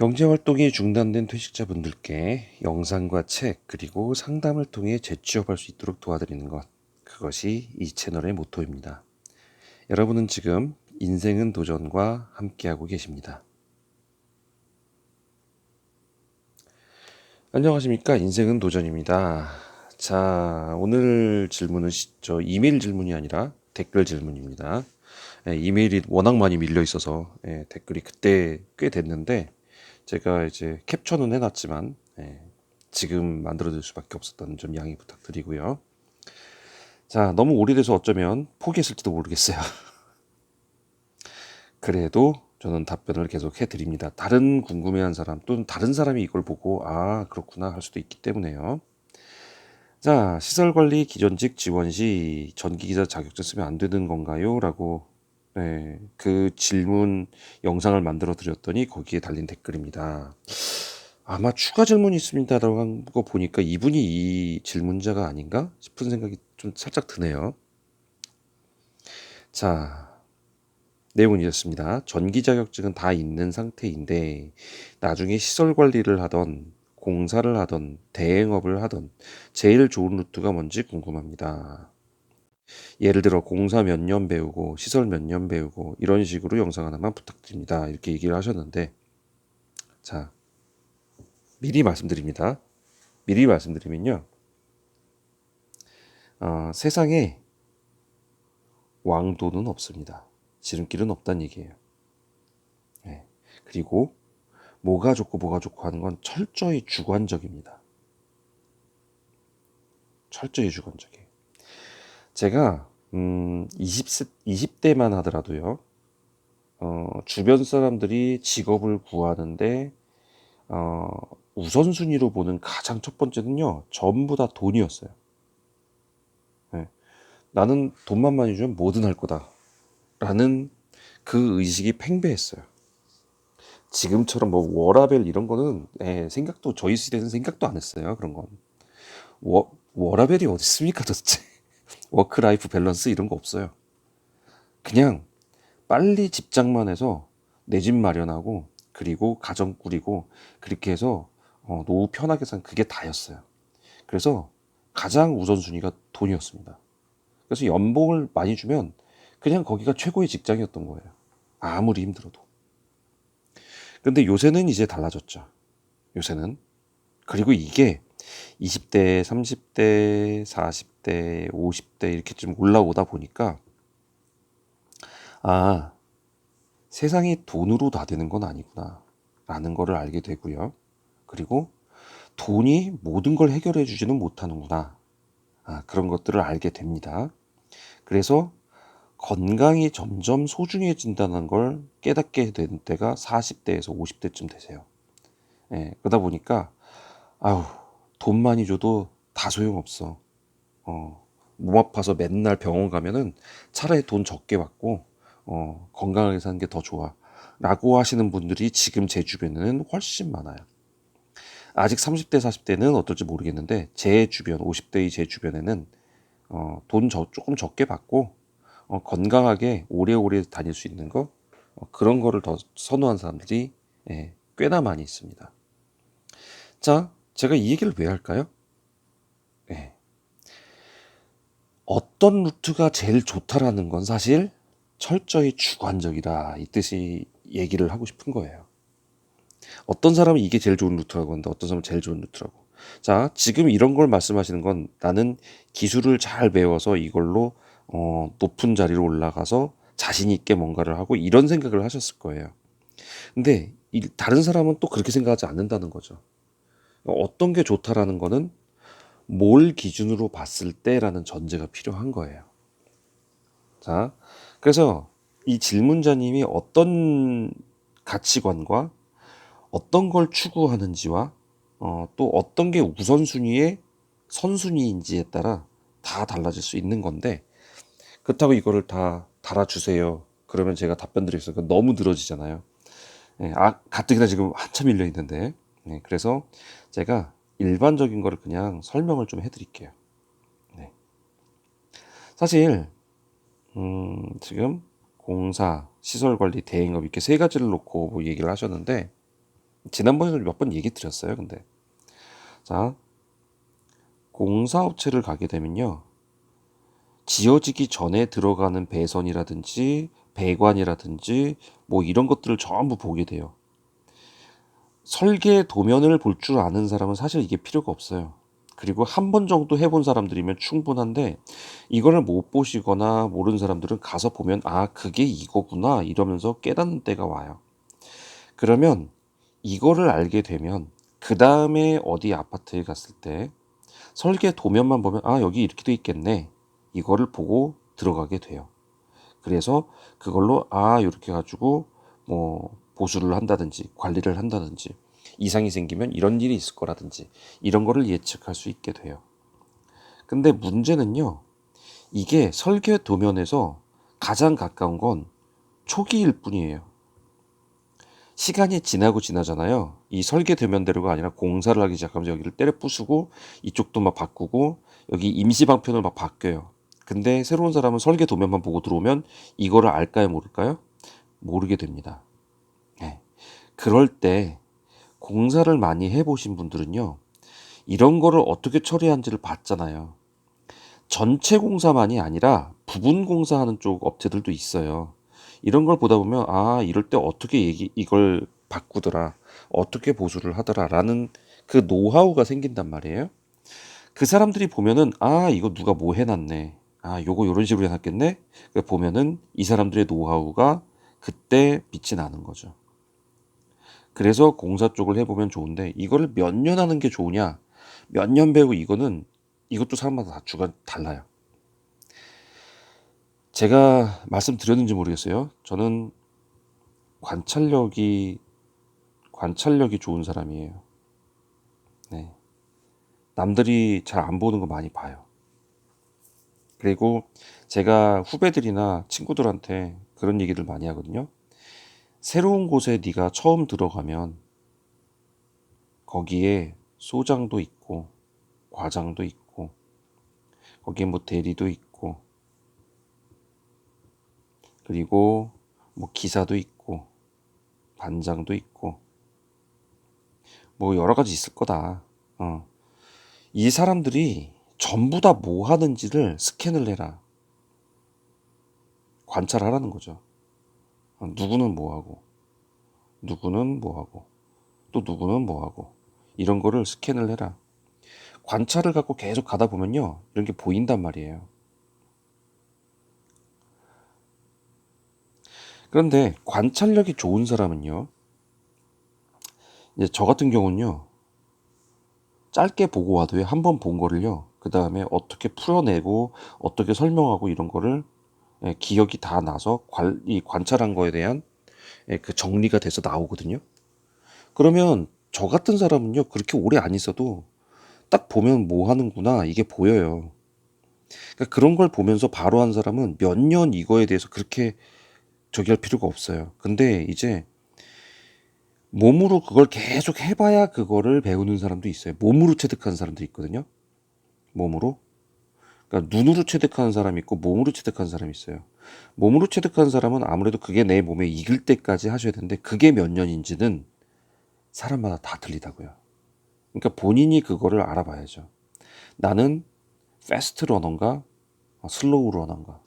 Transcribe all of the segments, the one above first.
경제활동이 중단된 퇴직자분들께 영상과 책 그리고 상담을 통해 재취업할 수 있도록 도와드리는 것, 그것이 이 채널의 모토입니다. 여러분은 지금 인생은 도전과 함께하고 계십니다. 안녕하십니까? 인생은 도전입니다. 자, 오늘 질문은 저 이메일 질문이 아니라 댓글 질문입니다. 이메일이 워낙 많이 밀려 있어서 댓글이 그때 꽤 됐는데 제가 이제 캡처는 해놨지만 지금 만들어줄 수밖에 없었던 점 양해 부탁드리고요. 자, 너무 오래돼서 어쩌면 포기했을지도 모르겠어요. 그래도 저는 답변을 계속 해드립니다. 다른 궁금해한 사람 또는 다른 사람이 이걸 보고 아 그렇구나 할 수도 있기 때문에요. 자, 시설관리 기존직 지원 시 전기기사 자격증 쓰면 안 되는 건가요? 라고 그 질문 영상을 만들어 드렸더니 거기에 달린 댓글입니다. 아마 추가 질문이 있습니다라고 한 거 보니까 이분이 이 질문자가 아닌가 싶은 생각이 좀 살짝 드네요. 자, 내용은 이렇습니다. 전기 자격증은 다 있는 상태인데 나중에 시설 관리를 하던 공사를 하던 대행업을 하던 제일 좋은 루트가 뭔지 궁금합니다. 예를 들어 공사 몇 년 배우고 시설 몇 년 배우고 이런 식으로 영상 하나만 부탁드립니다. 이렇게 얘기를 하셨는데 자, 미리 말씀드립니다. 미리 말씀드리면요. 세상에 왕도는 없습니다. 지름길은 없다는 얘기예요. 네. 그리고 뭐가 좋고 하는 건 철저히 주관적입니다. 철저히 주관적이에요. 제가 20대만 하더라도요. 주변 사람들이 직업을 구하는데 우선순위로 보는 가장 첫 번째는요. 전부 다 돈이었어요. 네. 나는 돈만 많이 주면 뭐든 할 거다. 라는 그 의식이 팽배했어요. 지금처럼 뭐 워라밸 이런 거는 생각도 저희 시대는 생각도 안 했어요. 그런 건. 워라밸이 어디 있습니까 도대체. 워크라이프 밸런스 이런 거 없어요. 그냥 빨리 집장만 해서 내 집 마련하고 그리고 가정 꾸리고 그렇게 해서 노후 편하게 산 그게 다였어요. 그래서 가장 우선순위가 돈이었습니다. 그래서 연봉을 많이 주면 그냥 거기가 최고의 직장이었던 거예요. 아무리 힘들어도. 근데 요새는 이제 달라졌죠. 요새는. 그리고 이게 20대, 30대, 40대, 50대 이렇게 좀 올라오다 보니까 아, 세상이 돈으로 다 되는 건 아니구나 라는 거를 알게 되고요. 그리고 돈이 모든 걸 해결해 주지는 못하는구나. 그런 것들을 알게 됩니다. 그래서 건강이 점점 소중해진다는 걸 깨닫게 된 때가 40대에서 50대쯤 되세요. 그러다 보니까 아유, 돈 많이 줘도 다 소용없어. 몸 아파서 맨날 병원 가면은 차라리 돈 적게 받고 건강하게 사는 게 더 좋아. 라고 하시는 분들이 지금 제 주변에는 훨씬 많아요. 아직 30대, 40대는 어떨지 모르겠는데 제 주변, 50대의 제 주변에는 돈 조금 적게 받고 건강하게 오래오래 다닐 수 있는 거 그런 거를 더 선호한 사람들이 꽤나 많이 있습니다. 자, 제가 이 얘기를 왜 할까요? 예. 어떤 루트가 제일 좋다라는 건 사실 철저히 주관적이다 이 뜻이 얘기를 하고 싶은 거예요. 어떤 사람은 이게 제일 좋은 루트라고 하는데 어떤 사람은 제일 좋은 루트라고. 자, 지금 이런 걸 말씀하시는 건 나는 기술을 잘 배워서 이걸로 높은 자리로 올라가서 자신 있게 뭔가를 하고 이런 생각을 하셨을 거예요. 근데 다른 사람은 또 그렇게 생각하지 않는다는 거죠. 어떤 게 좋다라는 거는 뭘 기준으로 봤을 때라는 전제가 필요한 거예요. 자, 그래서 이 질문자님이 어떤 가치관과 어떤 걸 추구하는지와 또 어떤 게 우선순위의 선순위인지에 따라 다 달라질 수 있는 건데 그렇다고 이거를 다 달아주세요. 그러면 제가 답변 드리겠습니다. 너무 늘어지잖아요. 가뜩이나 지금 한참 밀려 있는데 그래서 제가 일반적인 거를 그냥 설명을 좀 해드릴게요. 네. 사실 지금 공사, 시설관리, 대행업 이렇게 세 가지를 놓고 뭐 얘기를 하셨는데 지난번에도 몇 번 얘기 드렸어요. 근데 자, 공사업체를 가게 되면요, 지어지기 전에 들어가는 배선이라든지 배관이라든지 뭐 이런 것들을 전부 보게 돼요. 설계 도면을 볼 줄 아는 사람은 사실 이게 필요가 없어요. 그리고 한 번 정도 해본 사람들이면 충분한데, 이거를 못 보시거나 모르는 사람들은 가서 보면 아, 그게 이거구나 이러면서 깨닫는 때가 와요. 그러면 이거를 알게 되면 그 다음에 어디 아파트에 갔을 때 설계 도면만 보면 아, 여기 이렇게 돼 있겠네, 이거를 보고 들어가게 돼요. 그래서 그걸로 아, 이렇게 가지고 뭐 보수를 한다든지 관리를 한다든지 이상이 생기면 이런 일이 있을 거라든지 이런 거를 예측할 수 있게 돼요. 근데 문제는요, 이게 설계 도면에서 가장 가까운 건 초기일 뿐이에요. 시간이 지나고 지나잖아요. 이 설계 도면대로가 아니라 공사를 하기 시작하면서 여기를 때려 부수고 이쪽도 막 바꾸고 여기 임시 방편을 막 바뀌어요. 근데 새로운 사람은 설계 도면만 보고 들어오면 이거를 알까요, 모를까요? 모르게 됩니다. 네. 그럴 때 공사를 많이 해보신 분들은요, 이런 거를 어떻게 처리하는지를 봤잖아요. 전체 공사만이 아니라 부분 공사하는 쪽 업체들도 있어요. 이런 걸 보다 보면 아, 이럴 때 어떻게 이걸 바꾸더라, 어떻게 보수를 하더라라는 그 노하우가 생긴단 말이에요. 그 사람들이 보면은 아, 이거 누가 뭐 해놨네, 아, 요거 요런 식으로 해놨겠네. 보면은 이 사람들의 노하우가 그때 빛이 나는 거죠. 그래서 공사 쪽을 해보면 좋은데, 이거를 몇 년 하는 게 좋으냐, 몇 년 배우고, 이것도 사람마다 다 주가 달라요. 제가 말씀드렸는지 모르겠어요. 저는 관찰력이 좋은 사람이에요. 네. 남들이 잘 안 보는 거 많이 봐요. 그리고 제가 후배들이나 친구들한테 그런 얘기를 많이 하거든요. 새로운 곳에 네가 처음 들어가면 거기에 소장도 있고 과장도 있고 거기에 뭐 대리도 있고 그리고 뭐 기사도 있고 반장도 있고 뭐 여러 가지 있을 거다. 이 사람들이 전부 다 뭐 하는지를 스캔을 해라. 관찰하라는 거죠. 누구는 뭐 하고, 누구는 뭐 하고, 또 누구는 뭐 하고, 이런 거를 스캔을 해라. 관찰을 갖고 계속 가다 보면요, 이런 게 보인단 말이에요. 그런데 관찰력이 좋은 사람은요, 이제 저 같은 경우는요, 짧게 보고 와도요, 한 번 본 거를요, 그 다음에 어떻게 풀어내고 어떻게 설명하고 이런 거를 기억이 다 나서 이 관찰한 거에 대한 그 정리가 돼서 나오거든요. 그러면 저 같은 사람은요, 그렇게 오래 안 있어도 딱 보면 뭐 하는구나, 이게 보여요. 그러니까 그런 걸 보면서 바로 한 사람은 몇 년 이거에 대해서 그렇게 저기 할 필요가 없어요. 근데 이제 몸으로 그걸 계속 해봐야 그거를 배우는 사람도 있어요. 몸으로 체득하는 사람도 있거든요. 몸으로. 그러니까 눈으로 체득하는 사람이 있고 몸으로 체득하는 사람이 있어요. 몸으로 체득하는 사람은 아무래도 그게 내 몸에 익을 때까지 하셔야 되는데, 그게 몇 년인지는 사람마다 다 틀리다고요. 그러니까 본인이 그거를 알아봐야죠. 나는 패스트 러너인가 슬로우 러너인가.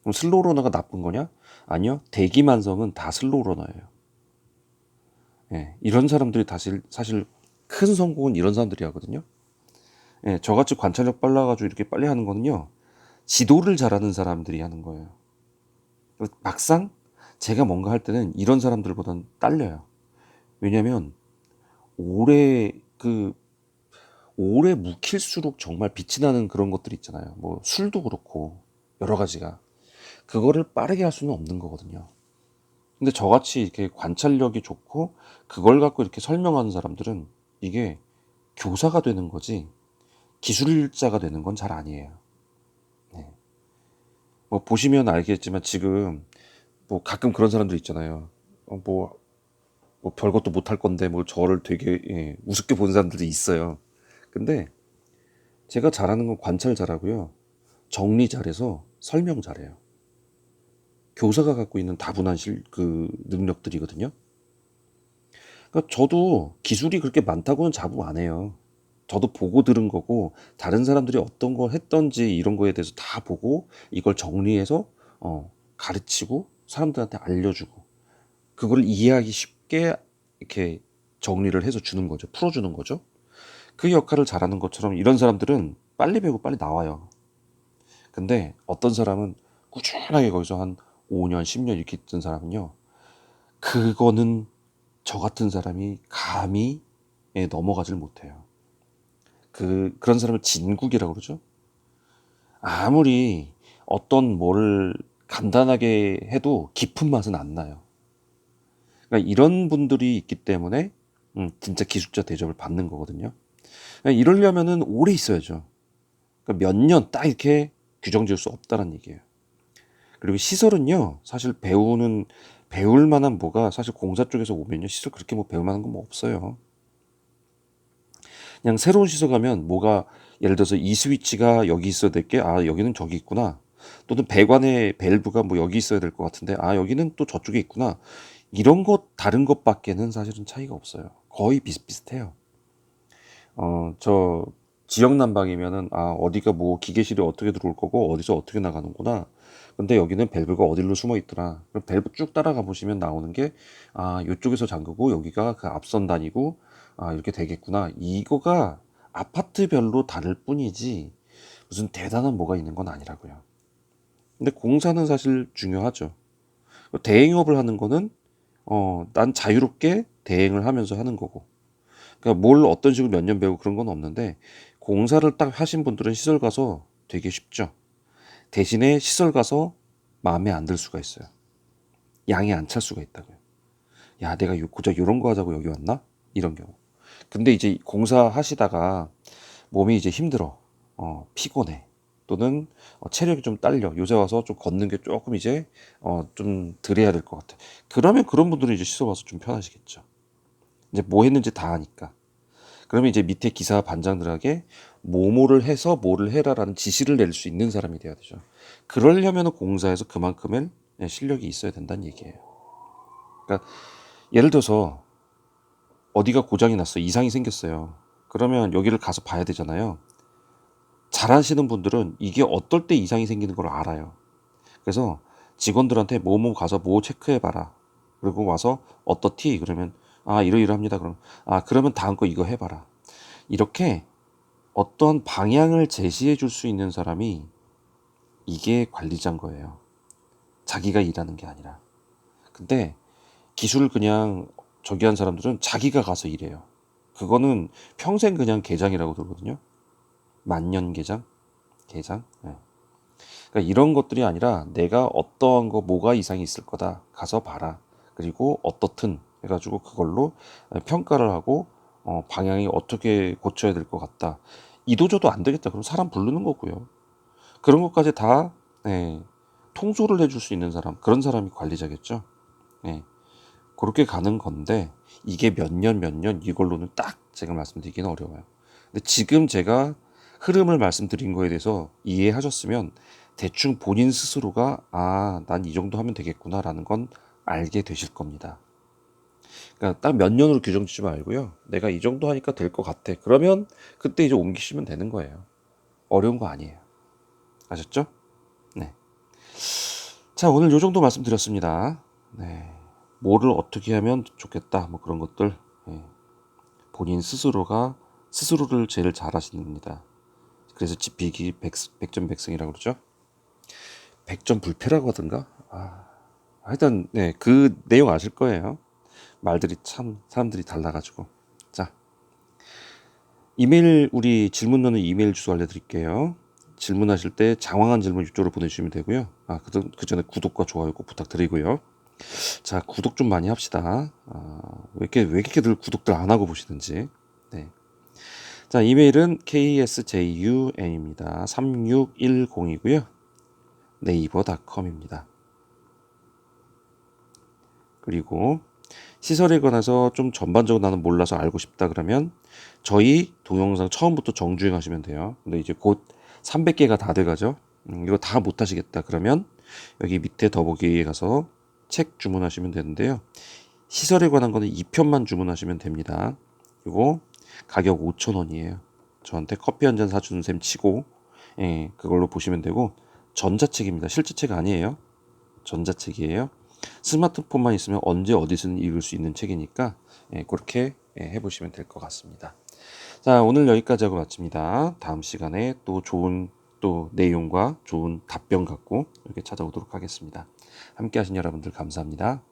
그럼 슬로우 러너가 나쁜 거냐? 아니요. 대기만성은 다 슬로우 러너예요. 예, 이런 사람들이 사실 큰 성공은 이런 사람들이 하거든요. 예, 저같이 관찰력 빨라가지고 이렇게 빨리 하는 거는요, 지도를 잘하는 사람들이 하는 거예요. 막상 제가 뭔가 할 때는 이런 사람들보다는 딸려요. 왜냐면 오래 오래 묵힐수록 정말 빛이 나는 그런 것들 있잖아요. 뭐 술도 그렇고 여러 가지가, 그거를 빠르게 할 수는 없는 거거든요. 근데 저같이 이렇게 관찰력이 좋고 그걸 갖고 이렇게 설명하는 사람들은 이게 교사가 되는 거지 기술자가 되는 건 잘 아니에요. 네. 뭐 보시면 알겠지만 지금 뭐 가끔 그런 사람들 있잖아요. 뭐 별것도 못할 건데 뭐 저를 되게 우습게 보는 사람들도 있어요. 근데 제가 잘하는 건 관찰 잘하고요, 정리 잘해서 설명 잘해요. 교사가 갖고 있는 다분한 그 능력들이거든요. 그러니까 저도 기술이 그렇게 많다고는 자부 안 해요. 저도 보고 들은 거고 다른 사람들이 어떤 걸 했던지 이런 거에 대해서 다 보고 이걸 정리해서 가르치고 사람들한테 알려주고 그걸 이해하기 쉽게 이렇게 정리를 해서 주는 거죠. 풀어주는 거죠. 그 역할을 잘하는 것처럼 이런 사람들은 빨리 배우고 빨리 나와요. 근데 어떤 사람은 꾸준하게 거기서 한 5년, 10년 이렇게 있던 사람은요. 그거는 저 같은 사람이 감히 넘어가질 못해요. 그런 사람을 진국이라고 그러죠. 아무리 어떤 뭐를 간단하게 해도 깊은 맛은 안 나요. 그러니까 이런 분들이 있기 때문에 진짜 기술자 대접을 받는 거거든요. 그러니까 이러려면은 오래 있어야죠. 그러니까 몇 년 딱 이렇게 규정 지을 수 없다는 얘기예요. 그리고 시설은요, 사실 배울 만한 뭐가 사실 공사 쪽에서 오면요, 시설 그렇게 뭐 배울 만한 건 뭐 없어요. 그냥 새로운 시설 가면 뭐가 예를 들어서 이 스위치가 여기 있어야 될 게, 아, 여기는 저기 있구나. 또는 배관의 밸브가 뭐 여기 있어야 될 것 같은데, 아, 여기는 또 저쪽에 있구나. 이런 것, 다른 것밖에는 사실은 차이가 없어요. 거의 비슷비슷해요. 저 지역 난방이면은 아 어디가 뭐 기계실이 어떻게 들어올 거고 어디서 어떻게 나가는구나. 근데 여기는 밸브가 어디로 숨어 있더라. 그럼 밸브 쭉 따라가 보시면 나오는 게 아 이쪽에서 잠그고 여기가 그 앞선 단이고 아 이렇게 되겠구나. 이거가 아파트별로 다를 뿐이지 무슨 대단한 뭐가 있는 건 아니라고요. 근데 공사는 사실 중요하죠. 대행업을 하는 거는 난 자유롭게 대행을 하면서 하는 거고. 그러니까 뭘 어떤 식으로 몇 년 배우고 그런 건 없는데 공사를 딱 하신 분들은 시설 가서 되게 쉽죠. 대신에 시설 가서 마음에 안 들 수가 있어요. 양이 안 찰 수가 있다고요. 야, 내가 고작 이런 거 하자고 여기 왔나? 이런 경우. 근데 이제 공사 하시다가 몸이 이제 힘들어. 피곤해. 또는 체력이 좀 딸려. 요새 와서 좀 걷는 게 조금 이제 좀 덜 해야 될 것 같아. 그러면 그런 분들은 이제 시설 와서 좀 편하시겠죠. 이제 뭐 했는지 다 아니까. 그러면 이제 밑에 기사 반장들에게 뭐뭐를 해서 뭐를 해라라는 지시를 낼 수 있는 사람이 돼야 되죠. 그러려면 공사에서 그만큼의 실력이 있어야 된다는 얘기예요. 그러니까 예를 들어서 어디가 고장이 났어, 이상이 생겼어요. 그러면 여기를 가서 봐야 되잖아요. 잘하시는 분들은 이게 어떨 때 이상이 생기는 걸 알아요. 그래서 직원들한테 뭐뭐 가서 뭐 체크해봐라. 그리고 와서 어떻디? 그러면 아 이러이러합니다. 그럼 아 그러면 다음 거 이거 해봐라. 이렇게 어떠한 방향을 제시해 줄 수 있는 사람이 이게 관리자인 거예요. 자기가 일하는 게 아니라. 근데 기술을 그냥 저기 한 사람들은 자기가 가서 일해요. 그거는 평생 그냥 개장이라고 그러거든요. 만년 개장? 개장? 네. 그러니까 이런 것들이 아니라 내가 어떠한 거 뭐가 이상이 있을 거다. 가서 봐라. 그리고 어떻든 해가지고 그걸로 평가를 하고 방향이 어떻게 고쳐야 될 것 같다. 이도저도 안 되겠다. 그럼 사람 부르는 거고요. 그런 것까지 다 통솔을 해줄 수 있는 사람, 그런 사람이 관리자겠죠. 예, 그렇게 가는 건데 이게 몇 년 몇 년 이걸로는 딱 제가 말씀드리기는 어려워요. 근데 지금 제가 흐름을 말씀드린 거에 대해서 이해하셨으면 대충 본인 스스로가 아, 난 이 정도 하면 되겠구나라는 건 알게 되실 겁니다. 그러니까 딱 몇 년으로 규정 짓지 말고요. 내가 이 정도 하니까 될 것 같아. 그러면 그때 이제 옮기시면 되는 거예요. 어려운 거 아니에요. 아셨죠? 네. 자, 오늘 요 정도 말씀드렸습니다. 네. 뭐를 어떻게 하면 좋겠다. 뭐 그런 것들. 예. 본인 스스로가 스스로를 제일 잘 하십니다. 그래서 지피기 100점 백승이라고 그러죠. 100점 불패라고 하던가? 하여튼 네, 그 내용 아실 거예요. 말들이 참 사람들이 달라가지고. 자, 이메일 우리 질문 넣는 이메일 주소 알려드릴게요. 질문하실 때 장황한 질문 이쪽으로 보내주시면 되고요. 그 전에 구독과 좋아요 꼭 부탁드리고요. 자, 구독 좀 많이 합시다. 왜 이렇게 늘 구독들 안 하고 보시는지. 네. 자, 이메일은 ksjun입니다. 3610이고요. 네이버닷컴입니다. 그리고 시설에 관해서 좀 전반적으로 나는 몰라서 알고 싶다 그러면 저희 동영상 처음부터 정주행하시면 돼요. 근데 이제 곧 300개가 다 돼가죠. 이거 다 못하시겠다 그러면 여기 밑에 더보기에 가서 책 주문하시면 되는데요. 시설에 관한 거는 2편만 주문하시면 됩니다. 이거 가격 5,000원이에요. 저한테 커피 한 잔 사주는 셈 치고 그걸로 보시면 되고, 전자책입니다. 실제 책 아니에요. 전자책이에요. 스마트폰만 있으면 언제 어디서든 읽을 수 있는 책이니까 그렇게 해보시면 될 것 같습니다. 자, 오늘 여기까지 하고 마칩니다. 다음 시간에 또 좋은 또 내용과 좋은 답변 갖고 이렇게 찾아오도록 하겠습니다. 함께 하신 여러분들 감사합니다.